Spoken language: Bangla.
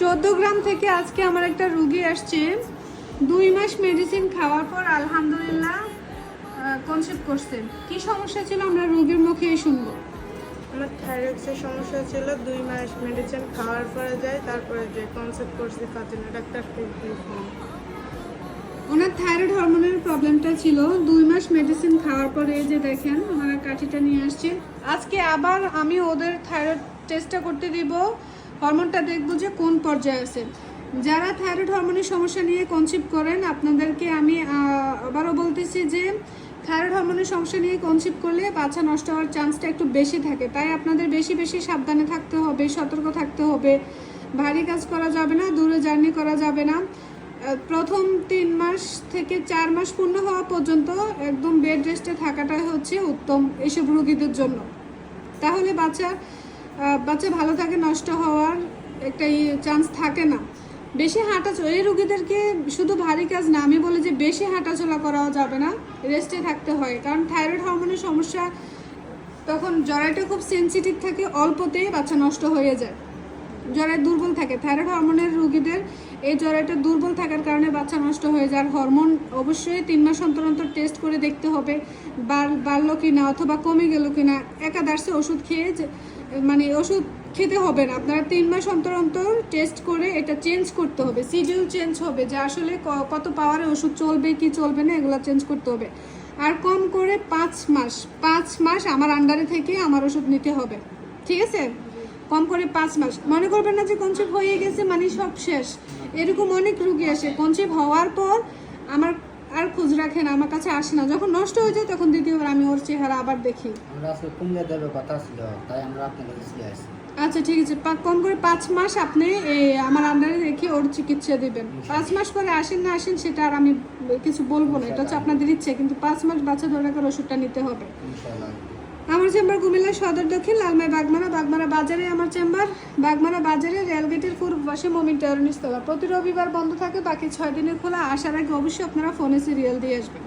14 গ্রাম থেকে আজকে আমার একটা রোগী আসছে 2 মাস মেডিসিন খাওয়ার পর আলহামদুলিল্লাহ কনসেপ্ট করছে। কি সমস্যা ছিল আমরা রোগীর মুখেই শুনবো। আমার থাইরয়েডের সমস্যা ছিল 2 মাস মেডিসিন খাওয়ার পরে যায়, তারপরে যে কনসেপ্ট করছি ফাতিমা ডাক্তারকে দেখিয়ে। ওনার থাইরয়েড হরমোনের প্রবলেমটা ছিল 2 মাস মেডিসিন খাওয়ার পরে, এই যে দেখেন ওনারা কাঠিটা নিয়ে আসছে। আজকে আবার আমি ওদের থাইরয়েড টেস্টটা করতে দিব, হরমোনটা দেখবো যে কোন পর্যায়ে আছে। যারা থাইরয়েড হরমোনের সমস্যা নিয়ে কনসেপ্ট করেন আপনাদেরকে আমি আবারও বলতেছি যে থাইরয়েড হরমোনের সমস্যা নিয়ে কনসেপ্ট করলে বাচ্চা নষ্ট হওয়ার চান্সটা একটু বেশি থাকে, তাই আপনাদের বেশি বেশি সাবধানে থাকতে হবে, সতর্ক থাকতে হবে। ভারী কাজ করা যাবে না, দূরে জার্নি করা যাবে না। প্রথম 3 মাস থেকে 4 মাস পূর্ণ হওয়া পর্যন্ত একদম বেড রেস্টে থাকাটাই হচ্ছে উত্তম এসব রোগীদের জন্য। তাহলে বাচ্চা ভালো থাকে, নষ্ট হওয়ার একটা চান্স থাকে না। বেশি হাঁটাচলা, এই রোগীদেরকে শুধু ভারী কাজ না, আমি বলি যে বেশি হাঁটাচলা করাও যাবে না, রেস্টে থাকতে হয়। কারণ থাইরয়েড হরমোনের সমস্যা তখন জরায়ুটা খুব সেনসিটিভ থাকে, অল্পতেই বাচ্চা নষ্ট হয়ে যায়। জরায়ু দুর্বল থাকে, থাইরয়েড হরমোনের রোগীদের এই জরায়ুটা দুর্বল থাকার কারণে বাচ্চা নষ্ট হয়ে যায়। হরমোন অবশ্যই 3 মাস অন্তর অন্তর টেস্ট করে দেখতে হবে বাড়লো কিনা অথবা কমে গেল কিনা। একাদার্সে ওষুধ খেয়ে মানে ওষুধ খেতে হবে না, আপনারা 3 মাস অন্তর অন্তর টেস্ট করে এটা চেঞ্জ করতে হবে, শিডিউল চেঞ্জ হবে যে আসলে কত পাওয়ারে ওষুধ চলবে কি চলবে না, এগুলো চেঞ্জ করতে হবে। আর কম করে 5 মাস আমার আন্ডারে থেকে আমার ওষুধ নিতে হবে, ঠিক আছে? কম করে 5 মাস। মনে করবেন না যে কনসেপ্ট হয়ে গেছে মানে সব শেষ, এরকম অনেক রুগী আসে কনসেপ্ট হওয়ার পর আমার আর খোঁজ রাখে না, আমার কাছে আসে না, যখন নষ্ট হয়ে যায় তখন দ্বিতীয়বার আমি ওর চেহারা আবার দেখি। আমরা আজকে কুমিল্লা দেবে কথা ছিল, তাই আমরা আপনাদের কাছে আসছি। আচ্ছা ঠিক আছে, কম করে 5 মাস আপনি আমার আন্ডারে রেখে ওর চিকিৎসা দিবেন। 5 মাস পরে আসেন না আসেন সেটা আর আমি কিছু বলবো না, এটা হচ্ছে আপনাদের ইচ্ছে, কিন্তু 5 মাস বাচ্চা ধরে রাখার ওষুধটা নিতে হবে। ইনশাআল্লাহ। আমার চেম্বার কুমিল্লা সদর দক্ষিণ লালমাই বাগমারা বাজারে আমার চেম্বার, বাগমারা বাজারে রেলগেটের পূর্ব পাশে মমিন টাওয়ার নিচতলা। প্রতি রবিবার বন্ধ থাকে, বাকি 6 দিনে খোলা। আসার আগে অবশ্যই আপনারা ফোনে সিরিয়াল দিয়ে আসবেন।